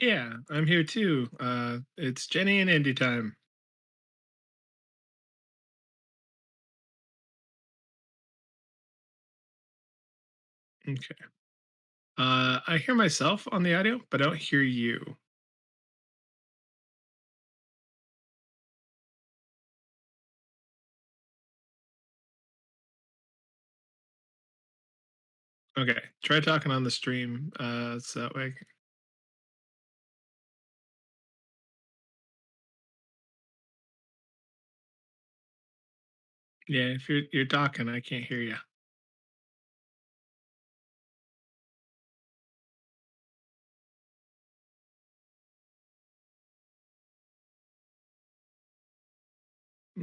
Yeah, I'm here too. It's Jenny and Andy time. Okay. I hear myself on the audio, but I don't hear you. Okay. Try talking on the stream. So that way. Yeah, if you're talking, I can't hear you.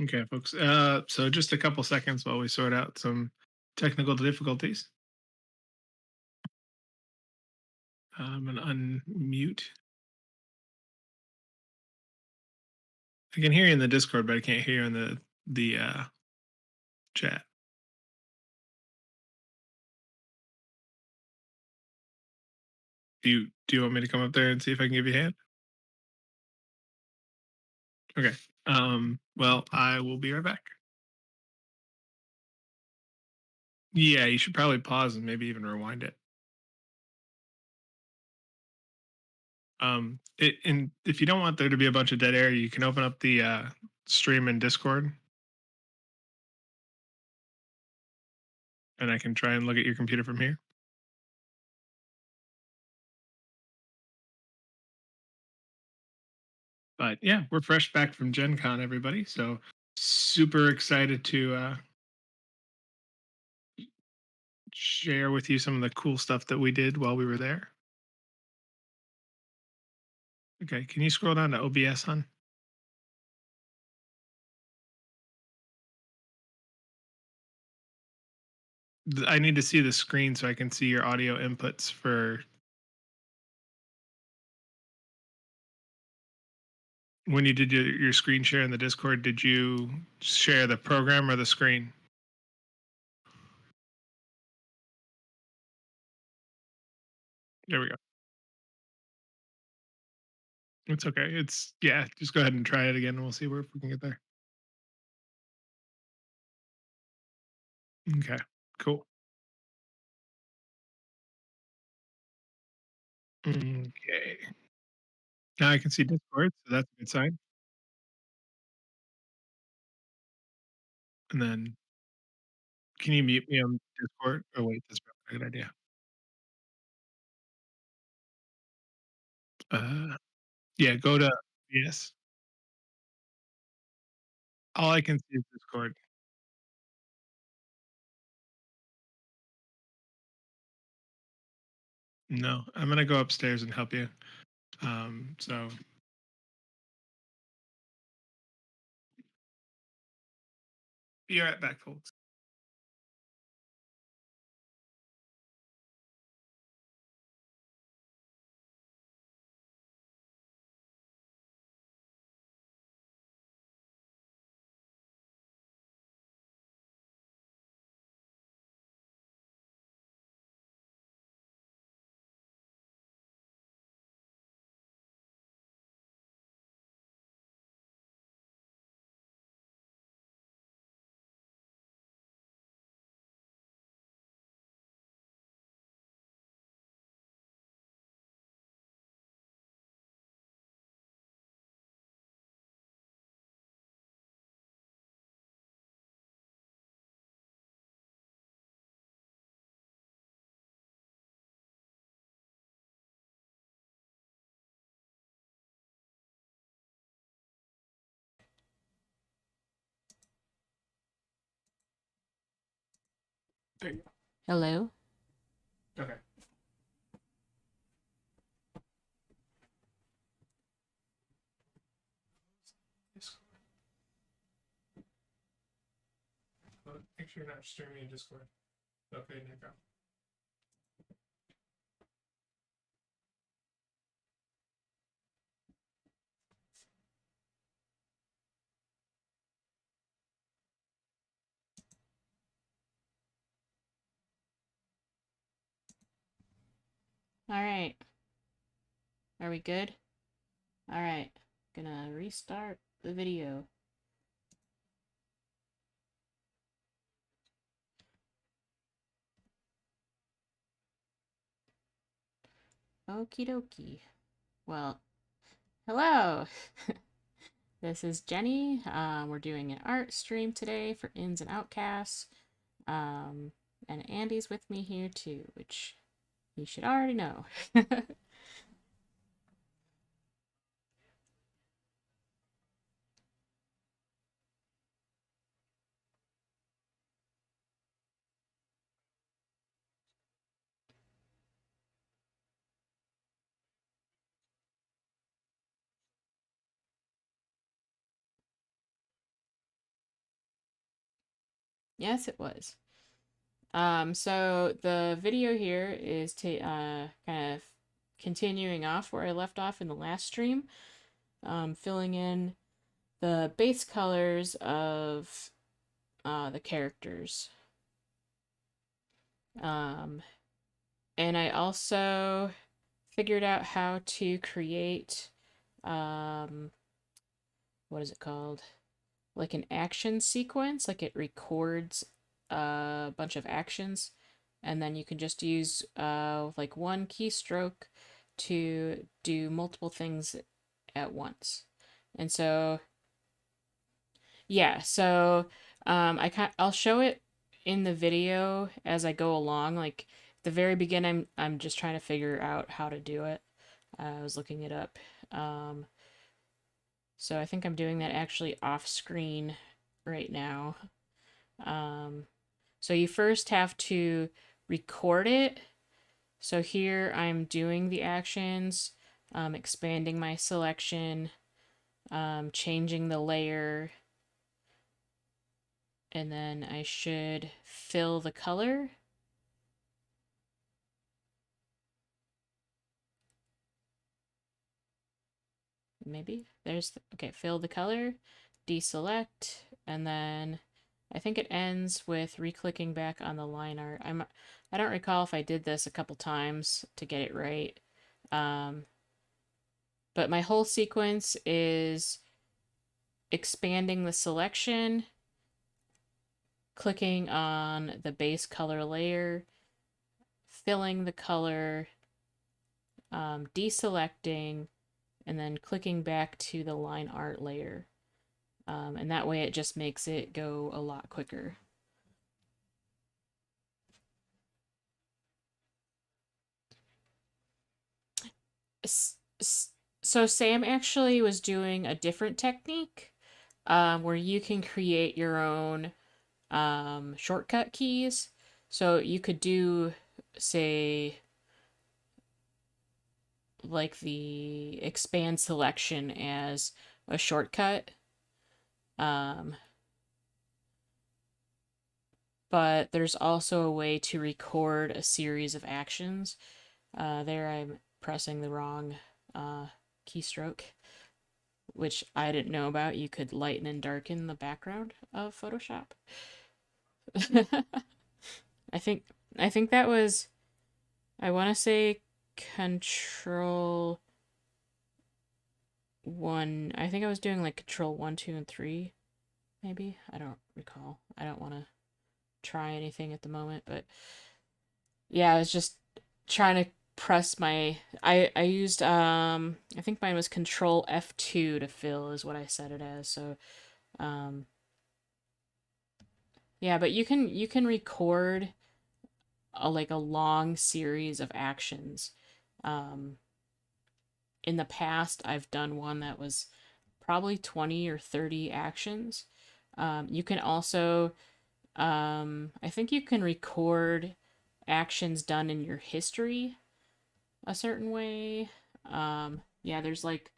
Okay, folks. So just a couple seconds while we sort out some technical difficulties. I'm gonna unmute. I can hear you in the Discord, but I can't hear you in the chat. Do you want me to come up there and see if I can give you a hand? Okay. Well, I will be right back. Yeah, you should probably pause and maybe even rewind it. And if you don't want there to be a bunch of dead air, you can open up the stream in Discord, and I can try and look at your computer from here. But yeah, we're fresh back from Gen Con, everybody. So super excited to share with you some of the cool stuff that we did while we were there. Okay, can you scroll down to OBS, hon? I need to see the screen so I can see your audio inputs for when you did your screen share in the Discord. Did you share the program or the screen? There we go. It's okay. It's yeah. Just go ahead and try it again, and we'll see where if we can get there. Okay. Cool. Okay. Now I can see Discord, so that's a good sign. And then can you mute me on Discord? Oh wait, that's probably a good idea. Uh, yeah. Go to yes. All I can see is Discord. No, I'm gonna go upstairs and help you. So be right back, folks. There you Hello? go. Okay. Make sure you're not streaming in Discord. Okay, Nico. All right. Are we good? All right. Gonna restart the video. Okie dokie. Well, hello. This is Jenny. We're doing an art stream today for Ins and Outcasts. Um, and Andy's with me here too, which you should already know. Yes, it was. So the video here is to kind of continuing off where I left off in the last stream, filling in the base colors of the characters. Um, and I also figured out how to create, um, what is it called? Like an action sequence, like it records a bunch of actions, and then you can just use like one keystroke to do multiple things at once. And so yeah, so I'll show it in the video as I go along. Like at the very beginning, I'm just trying to figure out how to do it. I was looking it up. Um, so I think I'm doing that actually off screen right now. Um, so you first have to record it. So here I'm doing the actions, expanding my selection, changing the layer, and then I should fill the color. Maybe okay, fill the color, deselect, and then I think it ends with re-clicking back on the line art. I don't recall if I did this a couple times to get it right. Um, but my whole sequence is expanding the selection, clicking on the base color layer, filling the color, deselecting, and then clicking back to the line art layer. And that way it just makes it go a lot quicker. So Sam actually was doing a different technique where you can create your own shortcut keys. So you could do, say, like the expand selection as a shortcut. Um, but there's also a way to record a series of actions. There I'm pressing the wrong uh, keystroke, which I didn't know about. You could lighten and darken the background of Photoshop. I think I think that was, I want to say, control one. I think I was doing like control one, two, and three, maybe. I don't recall. I don't want to try anything at the moment, but yeah, I was just trying to press my I used I think mine was control F2 to fill is what I set it as. So um yeah, but you can record like a long series of actions. Um in the past I've done one that was probably 20 or 30 actions. You can also I think you can record actions done in your history a certain way. Yeah, there's like,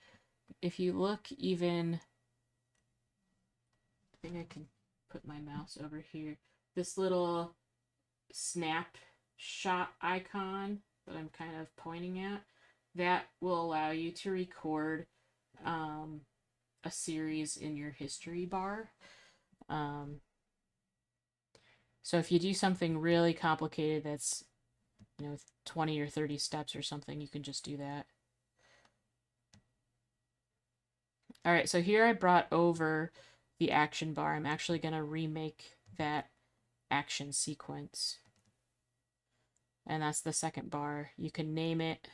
if you look even, I think I can put my mouse over here. This little snapshot icon that I'm kind of pointing at, that will allow you to record um, a series in your history bar. Um, so if you do something really complicated that's, 20 or 30 steps or something, you can just do that. All right, so here I brought over the action bar. I'm actually going to remake that action sequence. And that's the second bar. You can name it.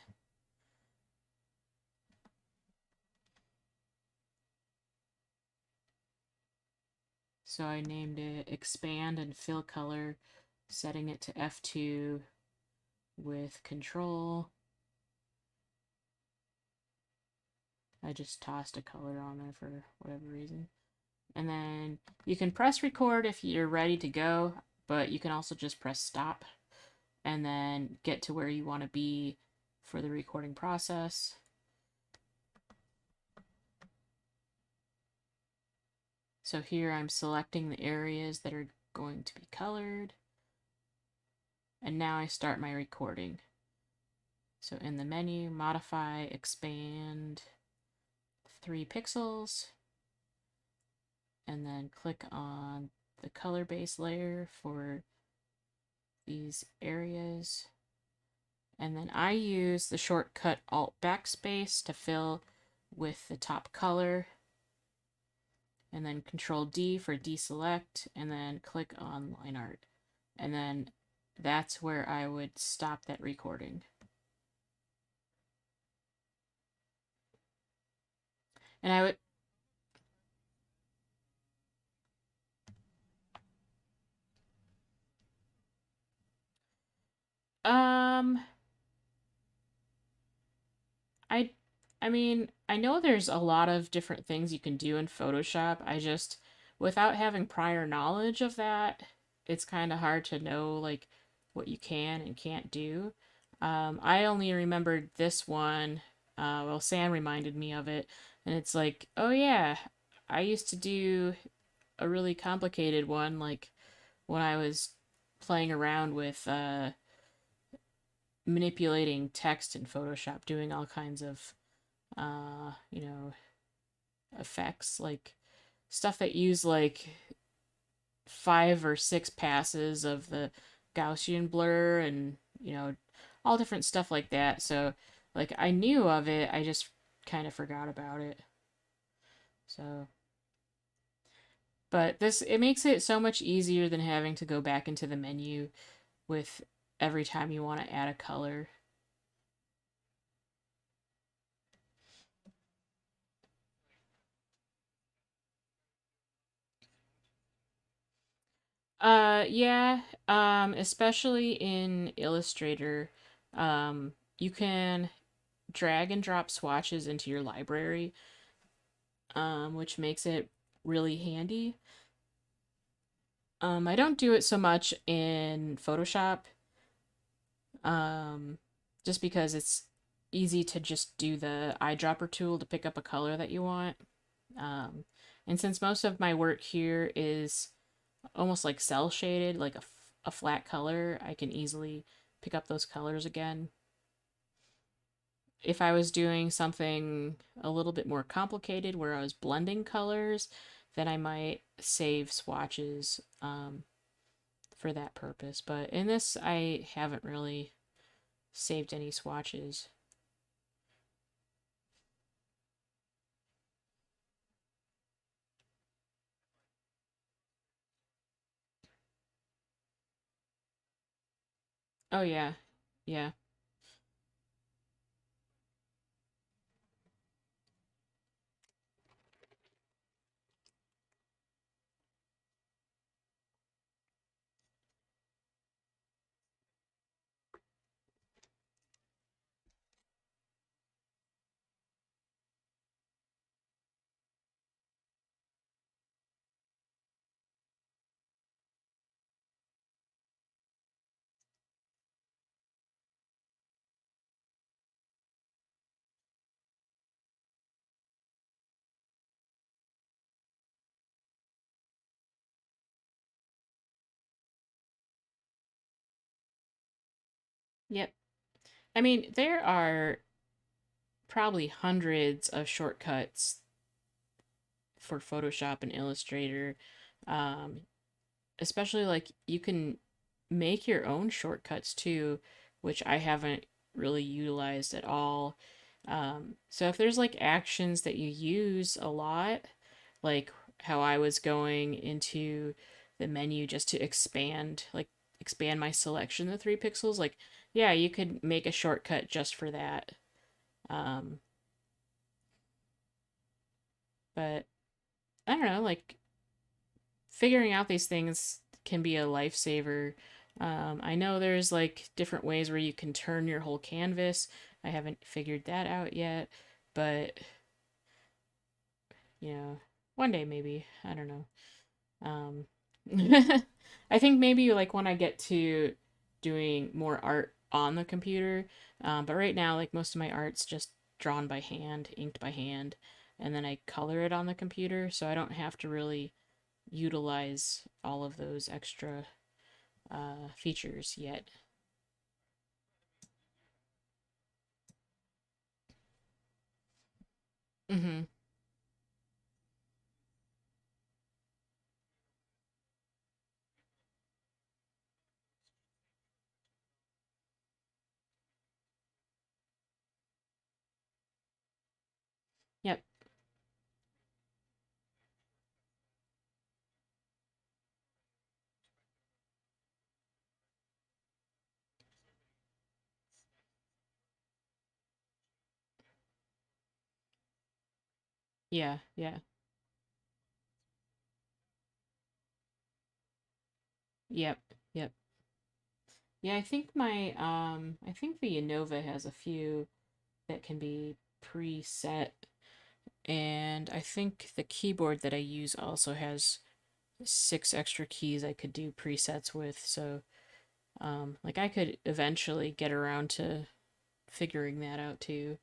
So I named it expand and fill color, setting it to F2 with control. I just tossed a color on there for whatever reason. And then you can press record if you're ready to go, but you can also just press stop and then get to where you want to be for the recording process. So here I'm selecting the areas that are going to be colored. And now I start my recording. So in the menu, modify, expand 3 pixels, and then click on the color base layer for these areas. And then I use the shortcut Alt Backspace to fill with the top color, and then Control D for deselect, and then click on line art. And then that's where I would stop that recording. And I would, um, I I mean, I know there's a lot of different things you can do in Photoshop. I just without having prior knowledge of that, it's kind of hard to know like what you can and can't do. I only remembered this one. Well, Sam reminded me of it, and it's like, oh yeah, I used to do a really complicated one, like when I was playing around with manipulating text in Photoshop, doing all kinds of you know, effects, like stuff that use like 5 or 6 passes of the Gaussian blur and, all different stuff like that. So, like, I knew of it, I just kind of forgot about it. So, but it makes it so much easier than having to go back into the menu with every time you want to add a color. Yeah, especially in Illustrator, you can drag and drop swatches into your library, which makes it really handy. I don't do it so much in Photoshop, um, just because it's easy to just do the eyedropper tool to pick up a color that you want. Um, and since most of my work here is almost like cell shaded, like a flat color, I can easily pick up those colors again. If I was doing something a little bit more complicated where I was blending colors, then I might save swatches for that purpose. But in this, I haven't really saved any swatches. Oh, yeah. Yeah. Yep. I mean, there are probably hundreds of shortcuts for Photoshop and Illustrator. Um, Especially like you can make your own shortcuts too, which I haven't really utilized at all. So if there's like actions that you use a lot, like how I was going into the menu just to expand my selection to 3 pixels, like yeah, you could make a shortcut just for that. Um, but I don't know, like figuring out these things can be a lifesaver. I know there's like different ways where you can turn your whole canvas. I haven't figured that out yet, but you know, one day maybe. I don't know. Um, I think maybe like when I get to doing more art on the computer, but right now, like most of my art's just drawn by hand, inked by hand, and then I color it on the computer, so I don't have to really utilize all of those extra features yet. Mm-hmm. Yep. Yeah. Yeah. Yep. Yep. Yeah. I think the Innova has a few that can be preset. And I think the keyboard that I use also has 6 extra keys I could do presets with. So, like I could eventually get around to figuring that out too.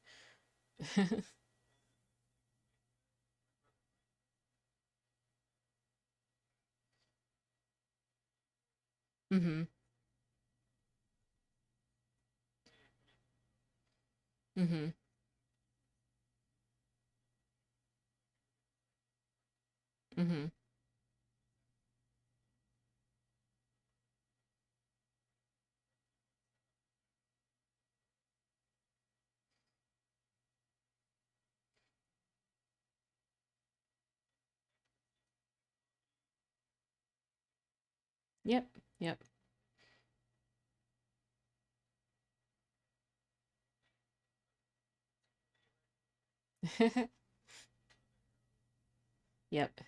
Mm-hmm. Mm-hmm. Mm-hmm. Yep. Yep. Yep.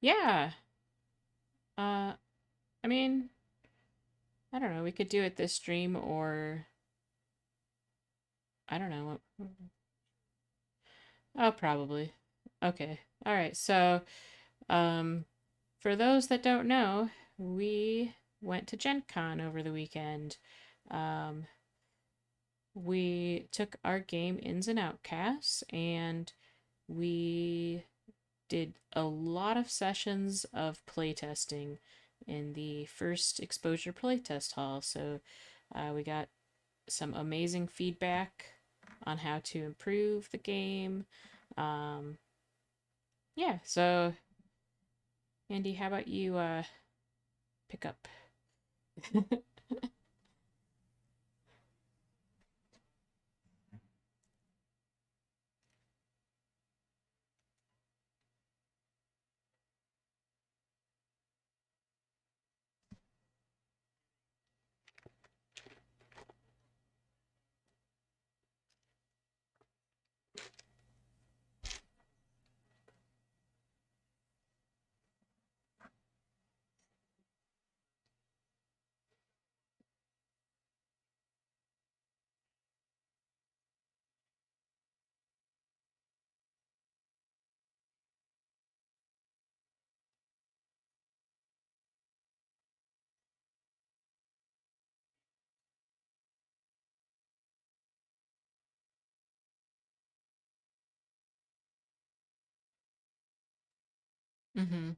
Yeah. Uh, I mean, I don't know. We could do it this stream or I don't know. Oh, probably. Okay. All right. So, um, for those that don't know, we went to Gen Con over the weekend. Um, we took our game Ins and Outcasts and we did a lot of sessions of playtesting in the first exposure playtest hall. So we got some amazing feedback on how to improve the game. Um, yeah, so Andy, how about you pick up? Mm-hmm.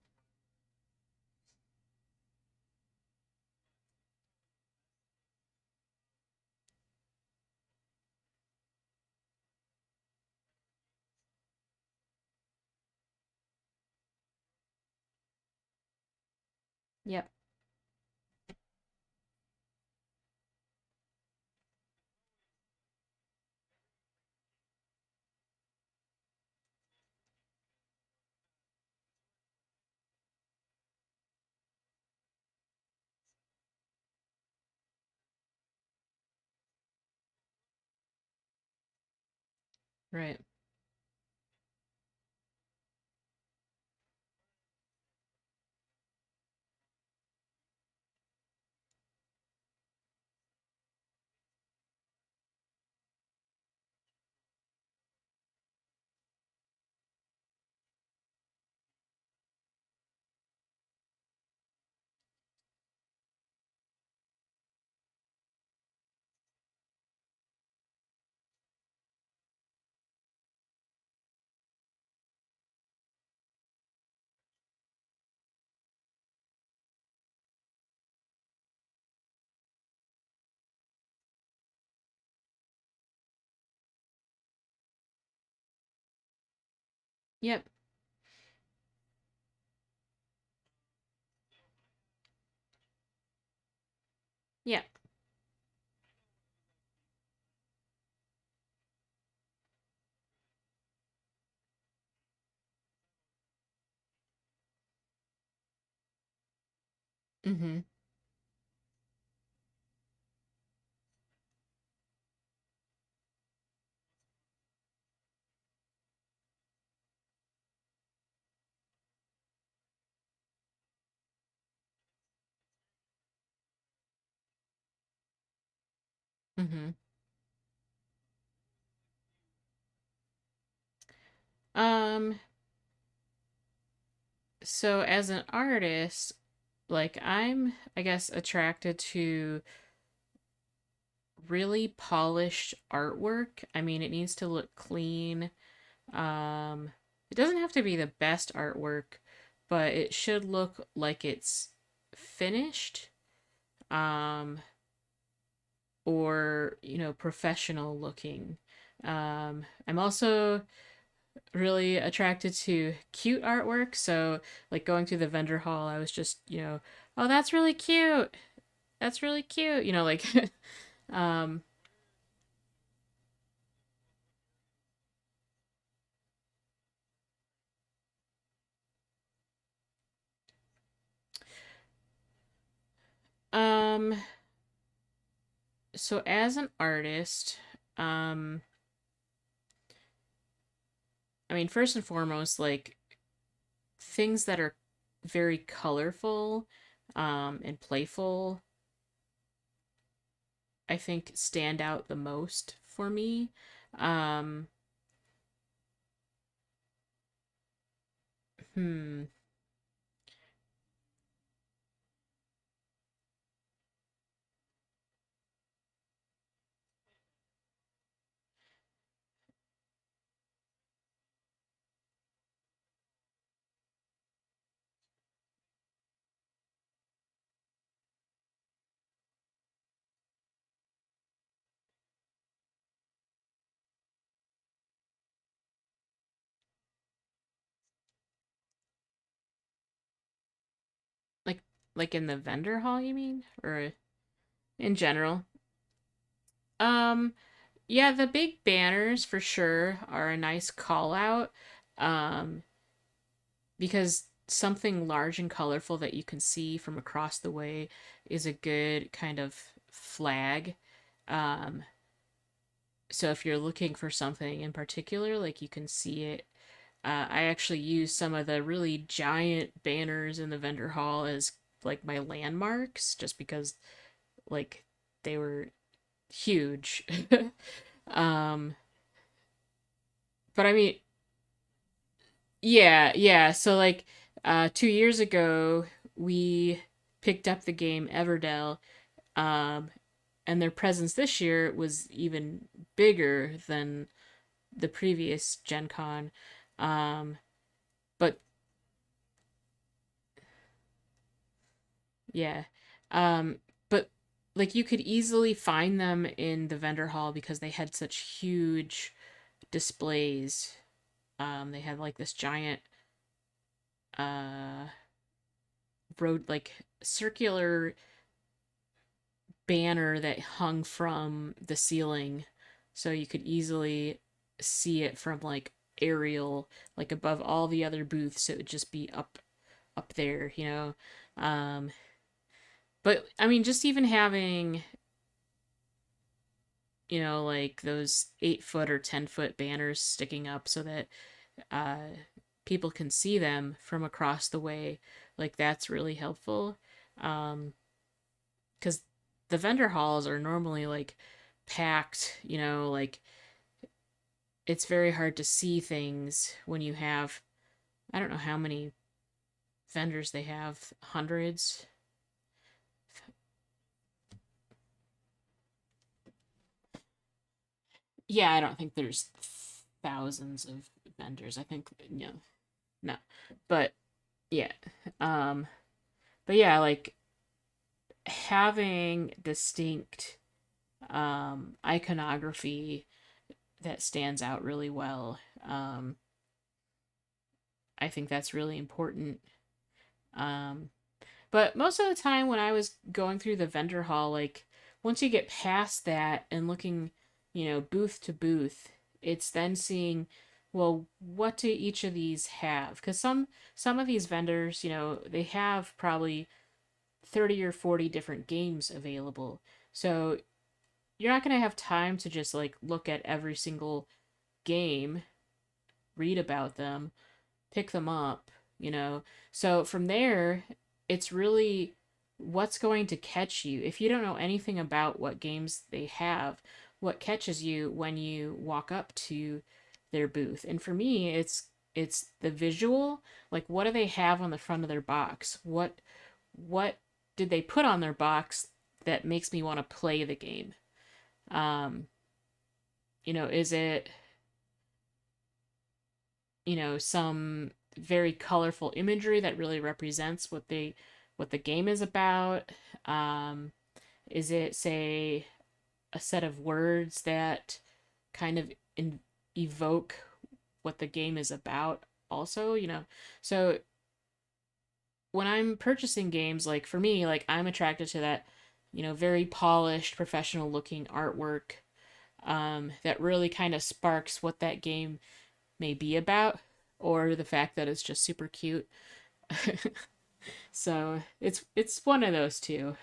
Yep. Right. Yep. Yep. Mm-hmm. Mm-hmm. Um, so as an artist, like I'm, I guess, attracted to really polished artwork. I mean, it needs to look clean. Um, it doesn't have to be the best artwork, but it should look like it's finished. Um, or, professional looking. I'm also really attracted to cute artwork. So, like going through the vendor hall, I was just, oh, that's really cute. That's really cute. Like, um, um, so as an artist, um, I mean, first and foremost, like things that are very colorful, and playful, I think stand out the most for me. Um, hmm. Like like in the vendor hall, you mean? Or in general? Um, yeah, the big banners for sure are a nice call out. Um, because something large and colorful that you can see from across the way is a good kind of flag. Um, so if you're looking for something in particular, like you can see it. I actually use some of the really giant banners in the vendor hall as like my landmarks, just because like they were huge. um, but I mean, yeah, yeah. So like 2 years ago, we picked up the game Everdell, um, and their presence this year was even bigger than the previous Gen Con. Um, but yeah. Um, but like you could easily find them in the vendor hall because they had such huge displays. They had like this giant uh road like circular banner that hung from the ceiling, so you could easily see it from like aerial, like above all the other booths. It would just be up there, you know. But I mean, just even having, you know, like those 8 foot or 10 foot banners sticking up so that uh, people can see them from across the way, like that's really helpful. Um, because the vendor halls are normally like packed, you know, like it's very hard to see things when you have, I don't know how many vendors they have, hundreds. Yeah, I don't think there's thousands of vendors. I think, you know, no. But yeah. Um but yeah, like having distinct iconography that stands out really well. I think that's really important. Um But most of the time when I was going through the vendor hall, like once you get past that and looking, you know, booth to booth, it's then seeing, well, what do each of these have? Because some of these vendors, you know, they have probably 30 or 40 different games available. So you're not going to have time to just like look at every single game, read about them, pick them up, you know. So from there, it's really what's going to catch you. If you don't know anything about what games they have, what catches you when you walk up to their booth. And for me, it's the visual, like what do they have on the front of their box? What did they put on their box that makes me want to play the game? Um, you know, is it, you know, some very colorful imagery that really represents what the game is about? um is it, say, a set of words that kind of evoke what the game is about also, you know? So when I'm purchasing games, like for me, like I'm attracted to that, you know, very polished professional looking artwork, that really kind of sparks what that game may be about, or the fact that it's just super cute. So it's one of those two.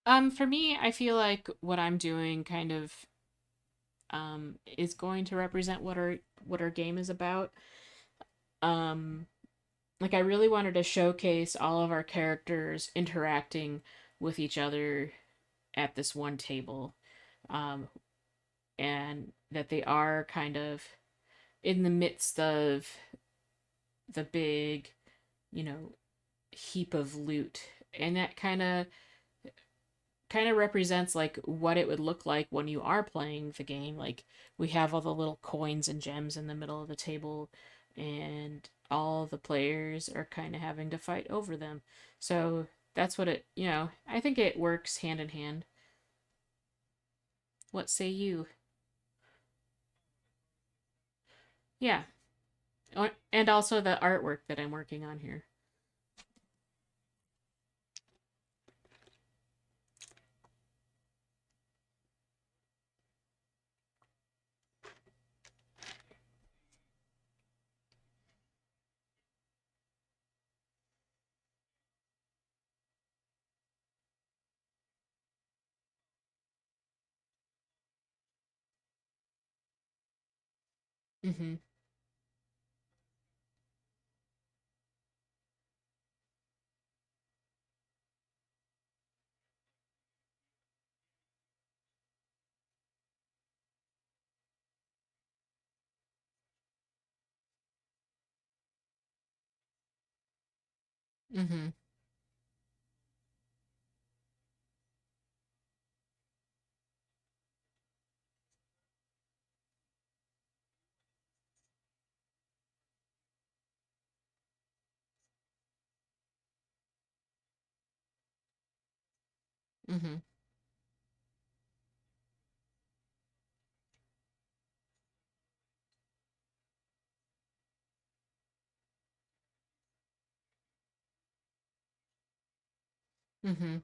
For me, I feel like what I'm doing kind of is going to represent what our game is about. Um, like I really wanted to showcase all of our characters interacting with each other at this one table, um, and that they are kind of in the midst of the big, you know, heap of loot, and that kind of represents like what it would look like when you are playing the game. Like we have all the little coins and gems in the middle of the table, and all the players are kind of having to fight over them. So that's what it, you know, I think it works hand in hand. What say you? Yeah. And also the artwork that I'm working on here. Mm-hmm. Mm-hmm. Mm-hmm. Mm-hmm.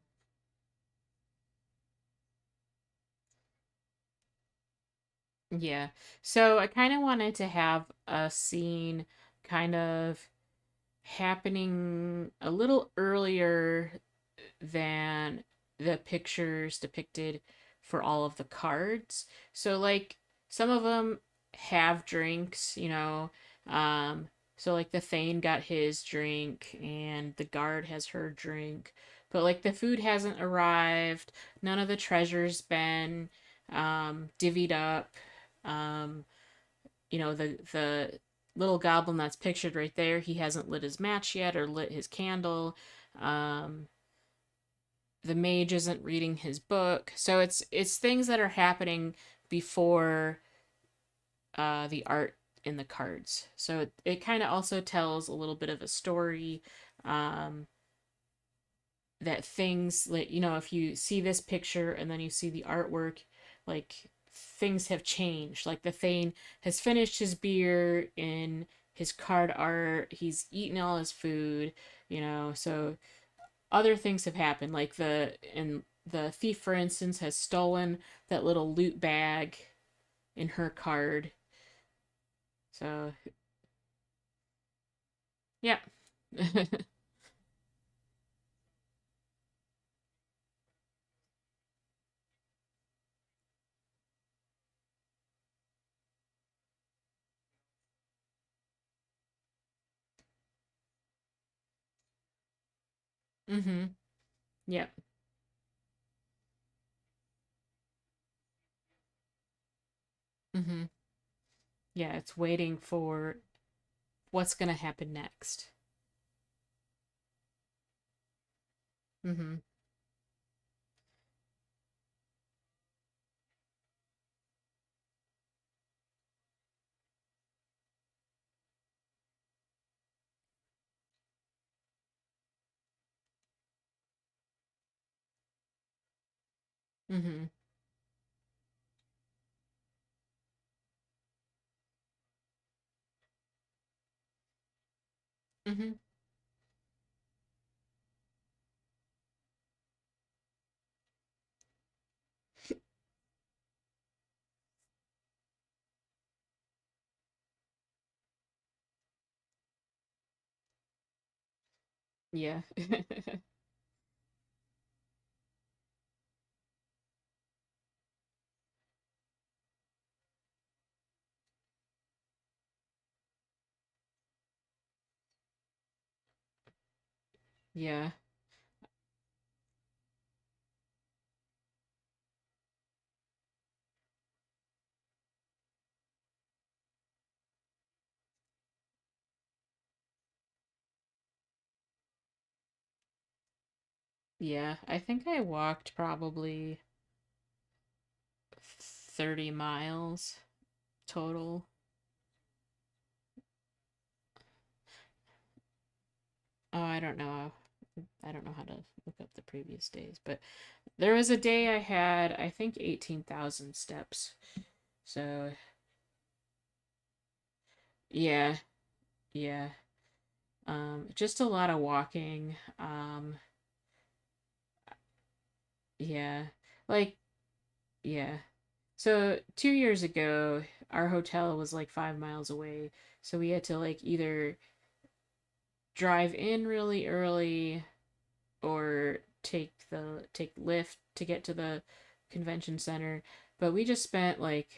Yeah. So I kind of wanted to have a scene kind of happening a little earlier than the pictures depicted for all of the cards. So like some of them have drinks, you know. Um so like the Thane got his drink and the guard has her drink. But like the food hasn't arrived, none of the treasures been divvied up. Um you know, the little goblin that's pictured right there, he hasn't lit his match yet or lit his candle. Um the mage isn't reading his book. So it's things that are happening before the art in the cards. So it kind of also tells a little bit of a story, um, that things like, you know, if you see this picture and then you see the artwork, like things have changed. Like the Thane has finished his beer in his card art. He's eaten all his food, you know. So other things have happened, like the thief, for instance, has stolen that little loot bag in her card. So yeah. Mhm. Yep. Mhm. Yeah, it's waiting for what's gonna happen next. Mhm. Mhm. Mhm. Yeah. Yeah. Yeah. I think I walked probably 30 miles total. Oh, I don't know. I don't know how to look up the previous days, but there was a day I had, I think, 18,000 steps. So, yeah, yeah. Just a lot of walking. Yeah. Like, yeah. So, 2 years ago, our hotel was like 5 miles away. So we had to like either drive in really early or take Lyft to get to the convention center. But we just spent like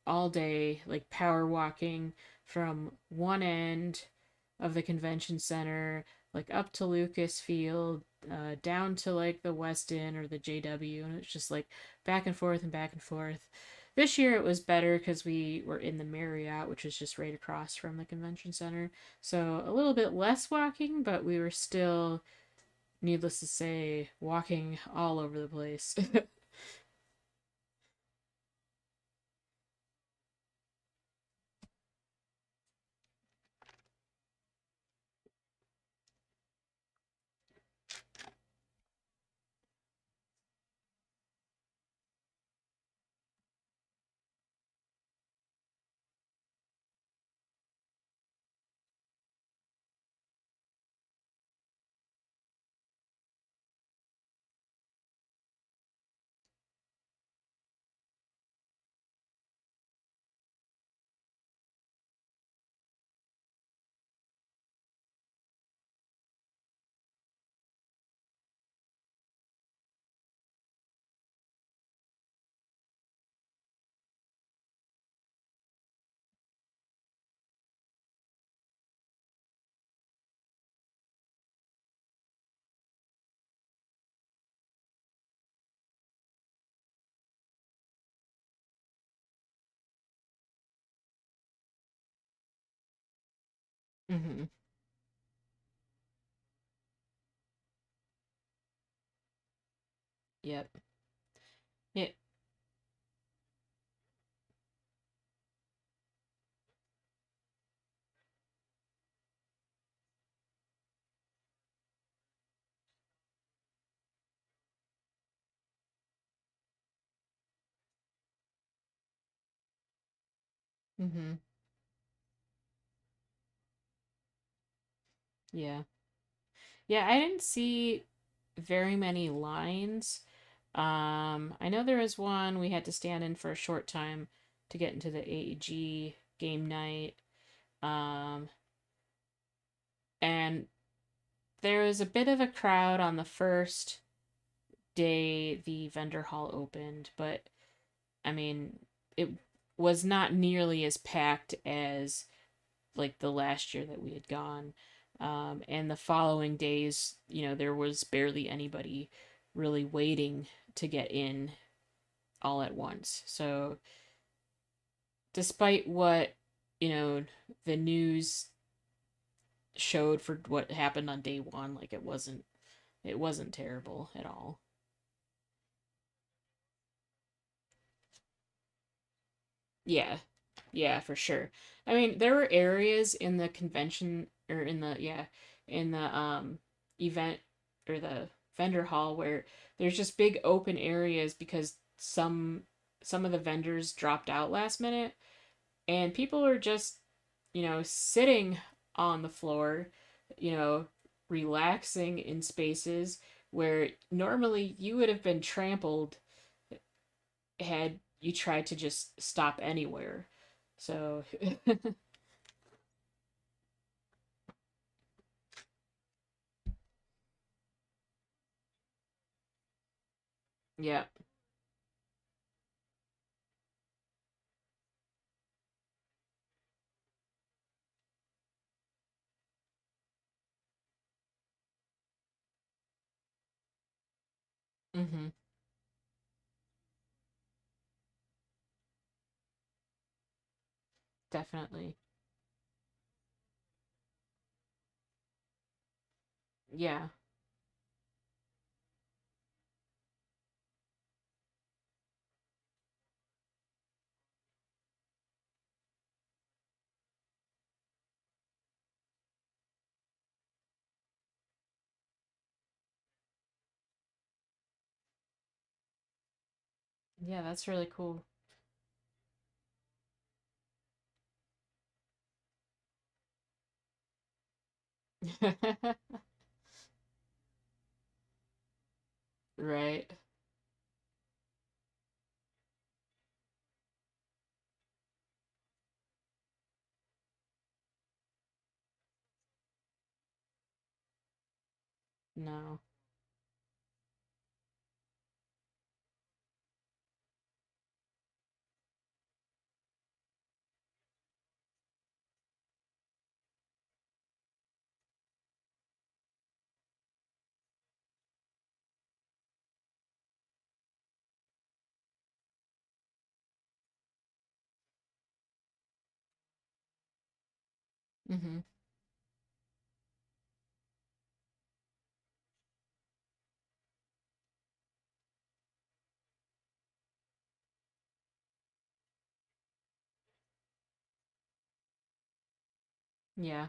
all day, like power walking from one end of the convention center, like up to Lucasfield, down to like the Westin or the JW, and it's just like back and forth and back and forth. This year it was better because we were in the Marriott, which is just right across from the convention center. So a little bit less walking, but we were still, needless to say, walking all over the place. Mm-hmm. Yep. Yeah. Mm-hmm. Yeah. Yeah, I didn't see very many lines. I know there was one we had to stand in for a short time to get into the AEG game night. Um, and there was a bit of a crowd on the first day the vendor hall opened, but I mean, it was not nearly as packed as like the last year that we had gone. And the following days, there was barely anybody really waiting to get in all at once. So, despite what, you know, the news showed for what happened on day one, like it wasn't terrible at all. Yeah. Yeah, for sure. I mean, there were areas in the convention or in the event or the vendor hall where there's just big open areas because some of the vendors dropped out last minute and people are just, sitting on the floor, you know, relaxing in spaces where normally you would have been trampled had you tried to just stop anywhere. So, yeah. Mm-hmm. Definitely. Yeah. Yeah, that's really cool. Right. No. Mm-hmm. Yeah.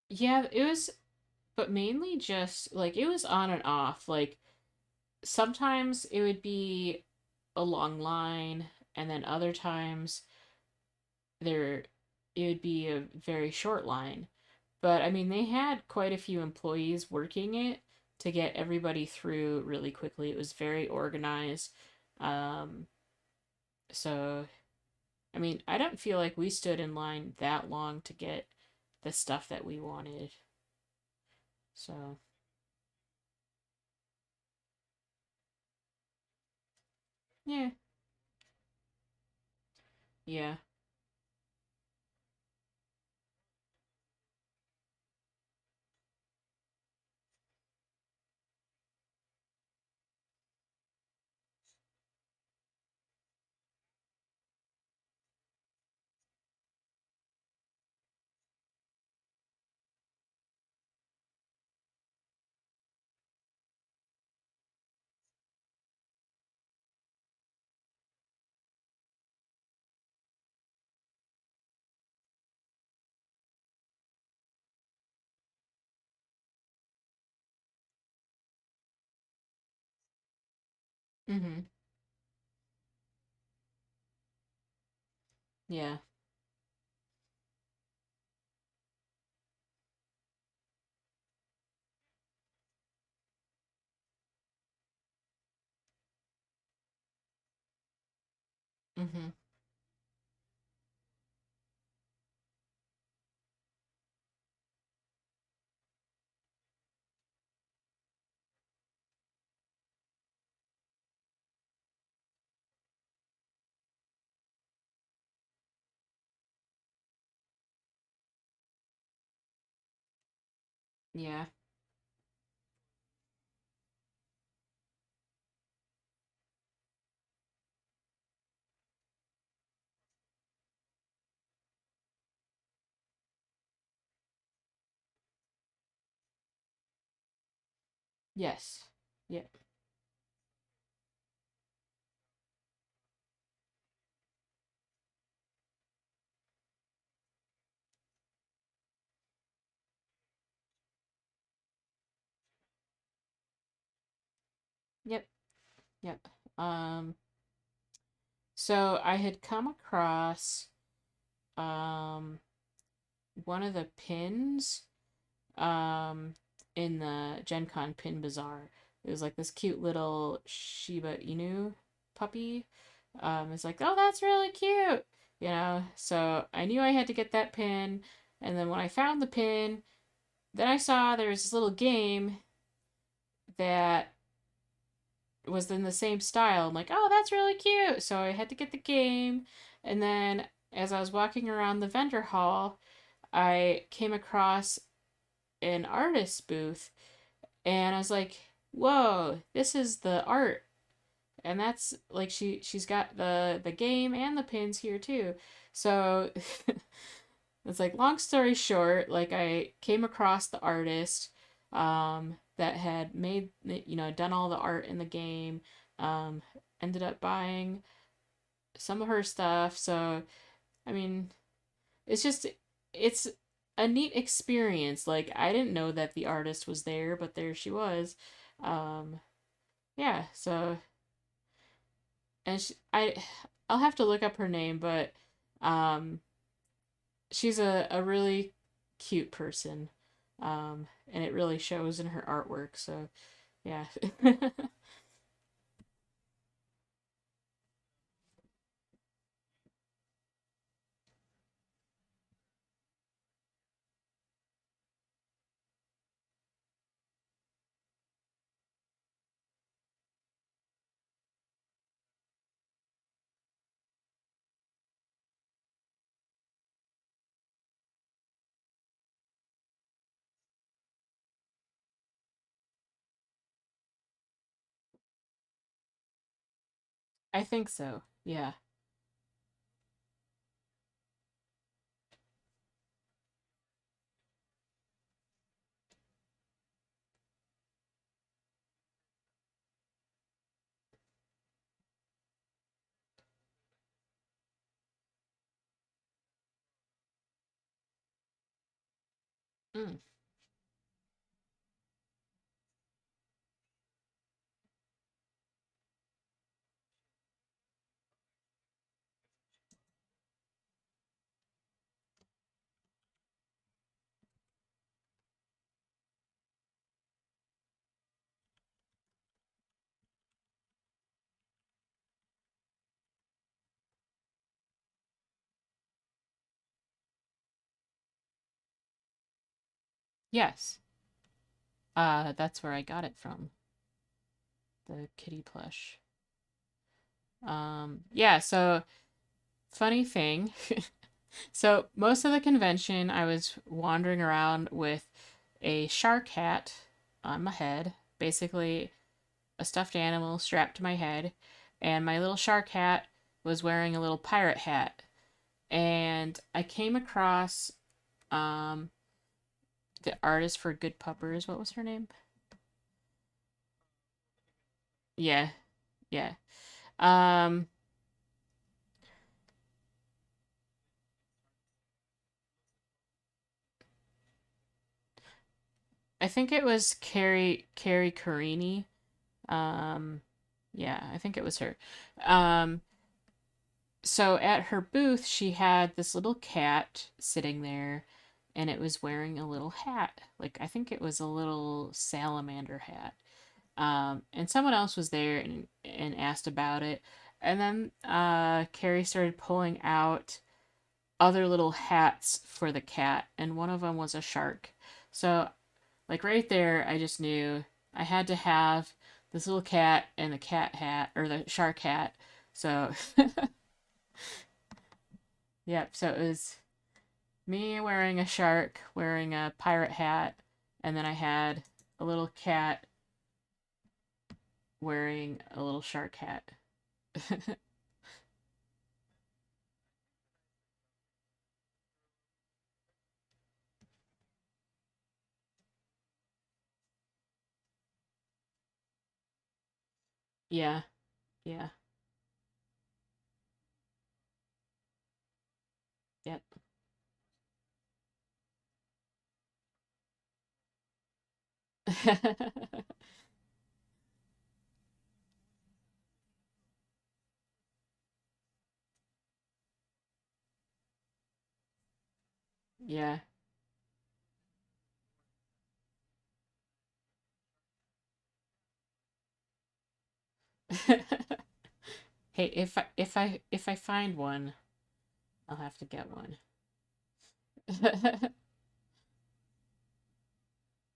Yeah, it was, but mainly just like it was on and off. Like sometimes it would be a long line, and then other times there it would be a very short line. But I mean, they had quite a few employees working it to get everybody through really quickly. It was very organized. Um, so I mean, I don't feel like we stood in line that long to get the stuff that we wanted. So, Yeah. Yeah. Mm-hmm. Yeah. Mm-hmm. Yeah. Yes. Yep. Yep. Yep. Um, so I had come across um one of the pins um in the Gen Con pin bazaar. It was like this cute little Shiba Inu puppy. It's like, oh, that's really cute, you know. So I knew I had to get that pin, and then when I found the pin, then I saw there was this little game that was in the same style. I'm like, oh, that's really cute. So I had to get the game, and then as I was walking around the vendor hall, I came across an artist booth, and I was like, whoa, this is the art. And that's like she's got the game and the pins here too. So it's like, long story short, like I came across the artist that had made, done all the art in the game. Um, Ended up buying some of her stuff. So I mean, it's just it's a neat experience. Like, I didn't know that the artist was there, but there she was. Um, yeah. So, and I'll have to look up her name, but um, she's a really cute person, and it really shows in her artwork. So yeah. I think so. Yeah. Mm. Yes. That's where I got it from. The kitty plush. Yeah, so funny thing. So most of the convention, I was wandering around with a shark hat on my head, basically a stuffed animal strapped to my head, and my little shark hat was wearing a little pirate hat. And I came across um, the artist for Good Puppers. What was her name? Yeah, yeah. Um, I think it was Carrie Carini. Um, yeah, I think it was her. Um, so at her booth, she had this little cat sitting there, and it was wearing a little hat. Like I think it was a little salamander hat. And someone else was there and asked about it. And then Carrie started pulling out other little hats for the cat, and one of them was a shark. So, like right there, I just knew I had to have this little cat and the cat hat, or the shark hat. So, yep, so it was me wearing a shark, wearing a pirate hat, and then I had a little cat wearing a little shark hat. Yeah, yeah, yep. Yeah. Hey, if I find one, I'll have to get one.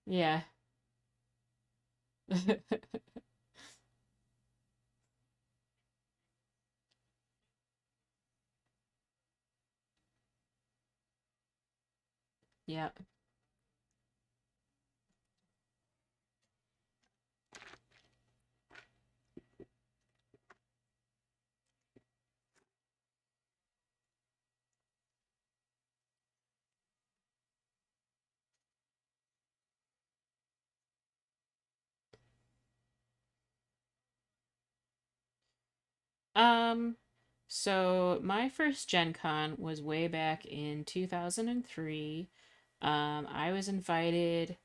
Yeah. Yeah. Um, so my first Gen Con was way back in 2003. I was invited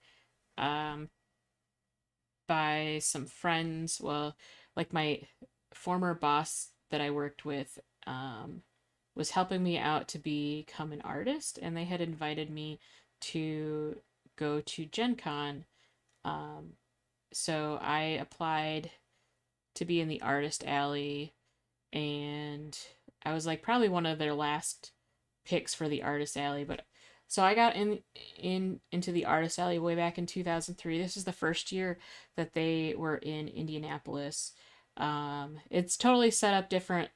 um by some friends, well, like my former boss that I worked with was helping me out to become an artist, and they had invited me to go to Gen Con. Um, so I applied to be in the artist alley, and I was like probably one of their last picks for the artist alley. But so I got into the artist alley way back in 2003. This is the first year that they were in Indianapolis. It's totally set up different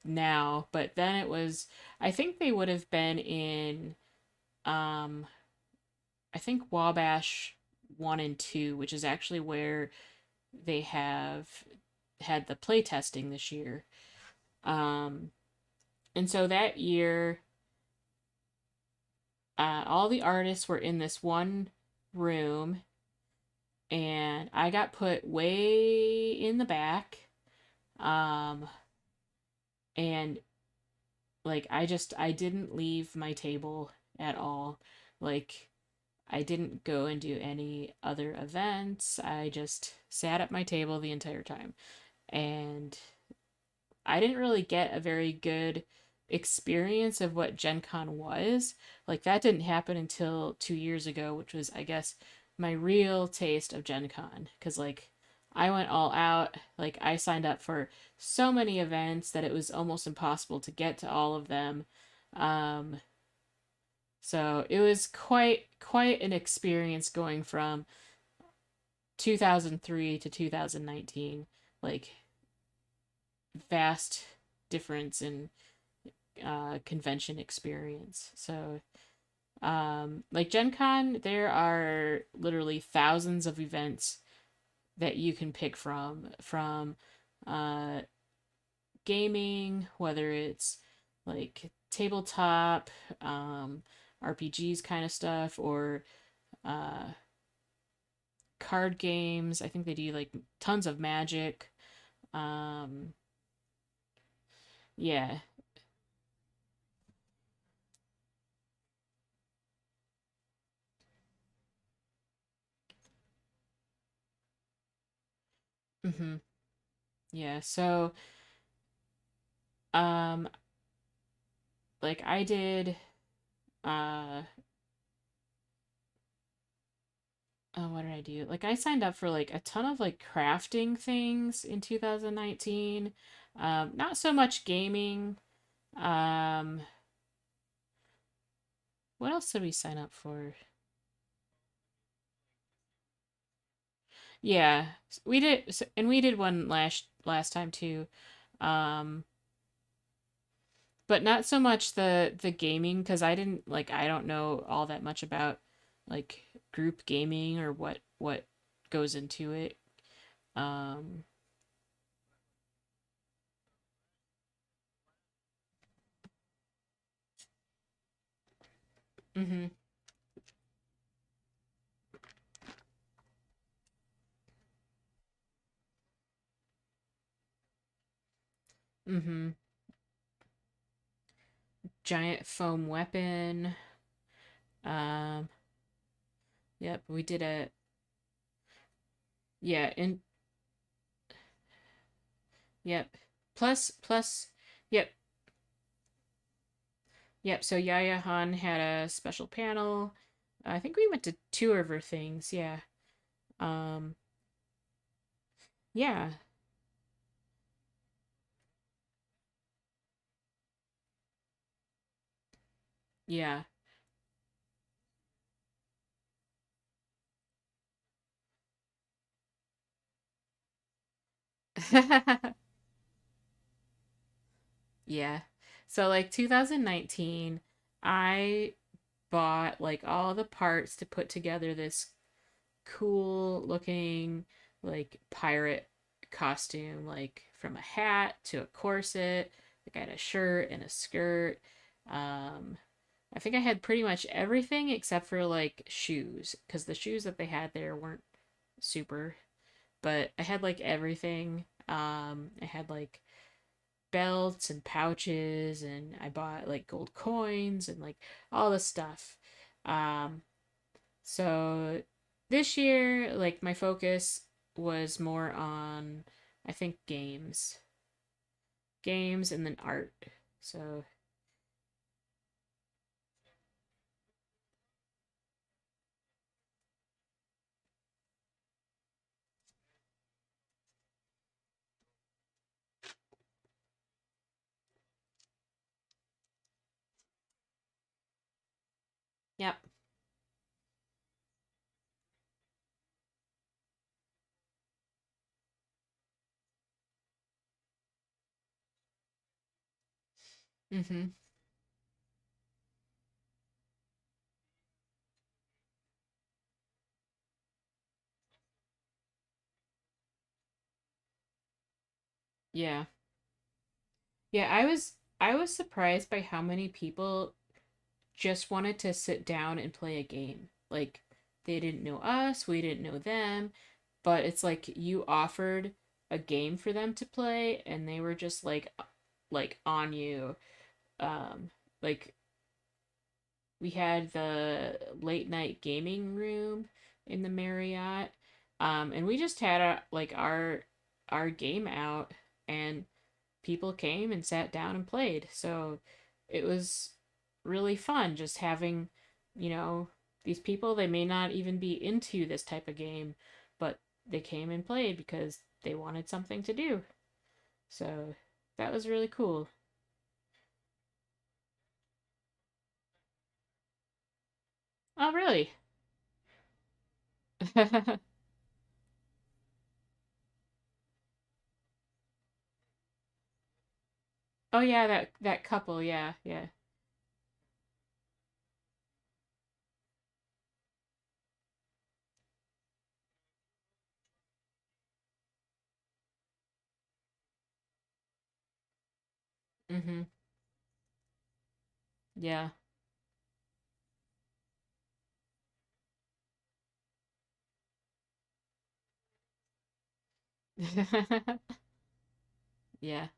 now, but then it was. I think they would have been in. Um, I think Wabash 1 and 2, which is actually where they have had the play testing this year. Um, and so that year, all the artists were in this one room, and I got put way in the back. Um, and like I didn't leave my table at all. Like I didn't go and do any other events. I just sat at my table the entire time. And I didn't really get a very good experience of what Gen Con was. Like, that didn't happen until 2 years ago, which was, I guess, my real taste of Gen Con. Because, like, I went all out. Like, I signed up for so many events that it was almost impossible to get to all of them. Um, so it was quite an experience going from 2003 to 2019. Like, vast difference in convention experience. So, like Gen Con, there are literally thousands of events that you can pick from uh, gaming, whether it's like tabletop, um, RPGs kind of stuff, or uh, card games. I think they do like tons of Magic. Um, yeah. Mm-hmm. Yeah. So, um, like I did, uh, oh, what did I do? Like I signed up for like a ton of like crafting things in 2019. Not so much gaming. Um, what else did we sign up for? Yeah, we did, and we did one last time too. Um, but not so much the gaming because I don't know all that much about like group gaming or what goes into it. Um, mhm, mhm. Giant foam weapon. Um, yep, we did a yeah, and yep. Plus, yep, yep. So Yaya Han had a special panel. I think we went to two of her things. Yeah. Um, yeah, yeah. Yeah. So like 2019, I bought like all the parts to put together this cool looking like pirate costume, like from a hat to a corset. Like I had a shirt and a skirt. Um, I think I had pretty much everything except for like shoes, because the shoes that they had there weren't super. But I had like everything. I had like belts and pouches, and I bought like gold coins and like all this stuff. Um, so this year, like my focus was more on, I think, games and then art. So, yep. Mm-hmm. Yeah. Yeah, I was surprised by how many people just wanted to sit down and play a game. Like they didn't know us, we didn't know them, but it's like you offered a game for them to play and they were just like on you. Like we had the late night gaming room in the Marriott. And we just had our game out and people came and sat down and played. So it was really fun just having, you know, these people, they may not even be into this type of game, but they came and played because they wanted something to do. So that was really cool. Oh, really? Oh yeah, that couple, yeah, yeah. Mm-hmm. Yeah. Yeah.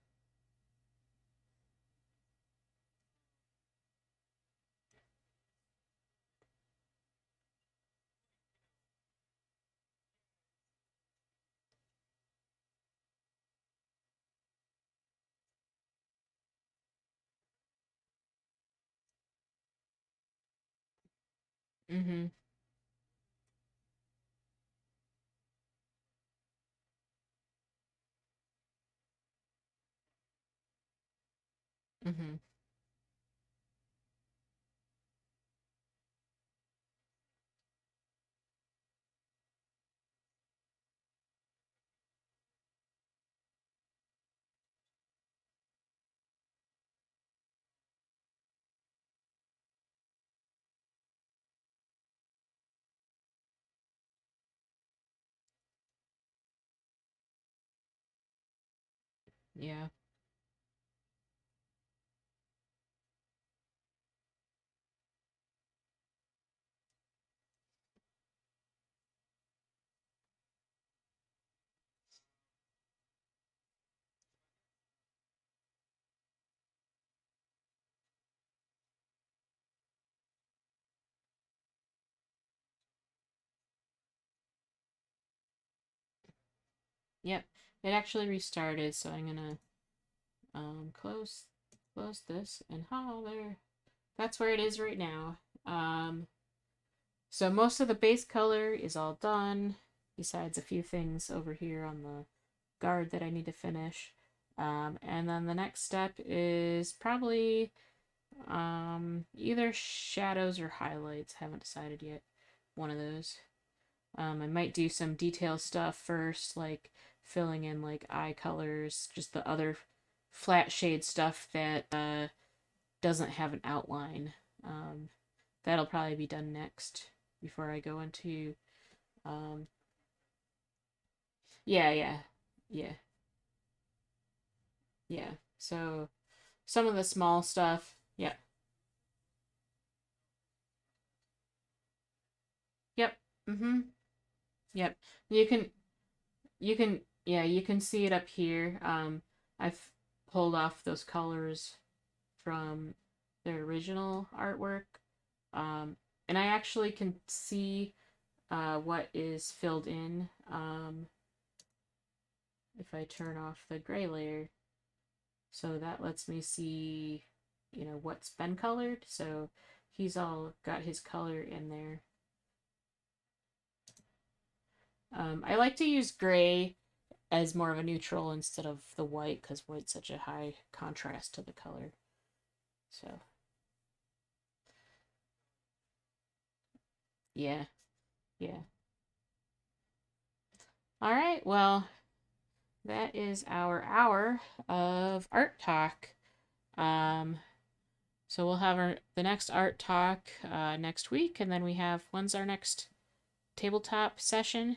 Mm-hmm. Mm-hmm. Yeah. Yep. It actually restarted, so I'm gonna close this and there. That's where it is right now. So most of the base color is all done, besides a few things over here on the guard that I need to finish. And then the next step is probably either shadows or highlights. Haven't decided yet. One of those. I might do some detail stuff first, like filling in like eye colors, just the other flat shade stuff that doesn't have an outline. Um, that'll probably be done next before I go into. Um, yeah, yeah, yeah, yeah. So some of the small stuff. Yeah. Yep. Mm-hmm. Yep. You can yeah, you can see it up here. I've pulled off those colors from their original artwork. Um, and I actually can see what is filled in if I turn off the gray layer. So that lets me see, what's been colored. So he's all got his color in there. I like to use gray as more of a neutral instead of the white because white's such a high contrast to the color. So yeah, yeah. All right. Well, that is our hour of art talk. Um, so we'll have the next art talk next week, and then we have when's our next tabletop session?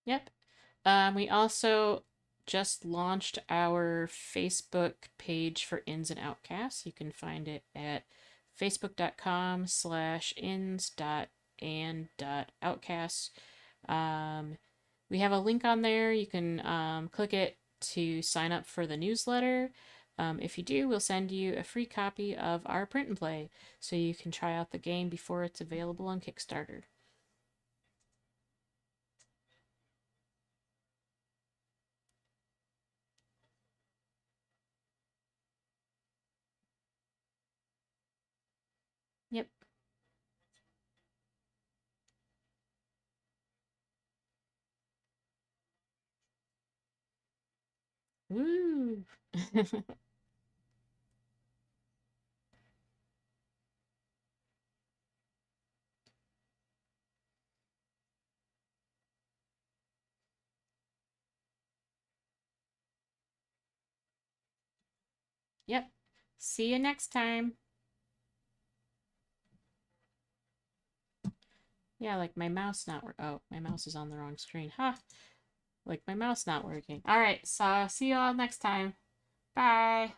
Yep. We also just launched our Facebook page for Ins and Outcasts. You can find it at facebook.com/ins.and.outcasts. We have a link on there. You can click it to sign up for the newsletter. If you do, we'll send you a free copy of our print and play so you can try out the game before it's available on Kickstarter. Yep. Woo! Yep. See you next time. Yeah, like my mouse not work. Oh, my mouse is on the wrong screen. Huh. Like my mouse not working. All right. So see you all next time. Bye.